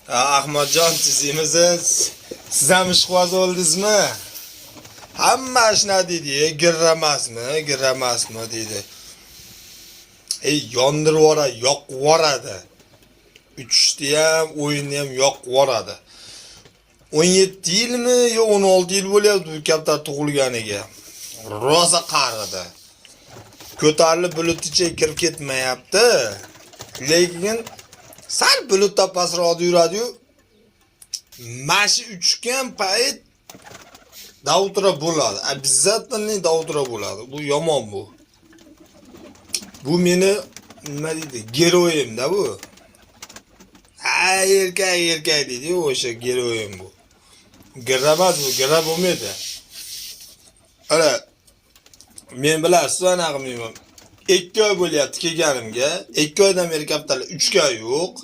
Ahmadjon sizimiz. Siz ham ishqiboz bo'ldingizmi? Hamma shuna deydi, girramasmi deydi. Yondirib yubora, yoqib yuboradi. Uchishni ham, o'yinni ham yoqib yuboradi. 17 yilmi yo 16 yil bo'lyapti bu kaptar tug'ilganiga. Rosa qaridi. Ko'tarilib bulutga kirib ketmayapti. Lekin sal bulutdan pastroq yuradi-yu. Mashi uchgan payt davtra bo'ladi. Обязательно davtra bo'ladi. Bu yomon bu. Bu meni nima deydi? Geroyim-da bu. Erkak deydi-yu, o'sha geroyim bu. Girramas bu, girra bo'lmaydi. Ana men bilasiz, anaqa qilmayman. 2 oy bo'lyapti kelganimga. 2 oydan beri kaptarlar 3 ga yo'q.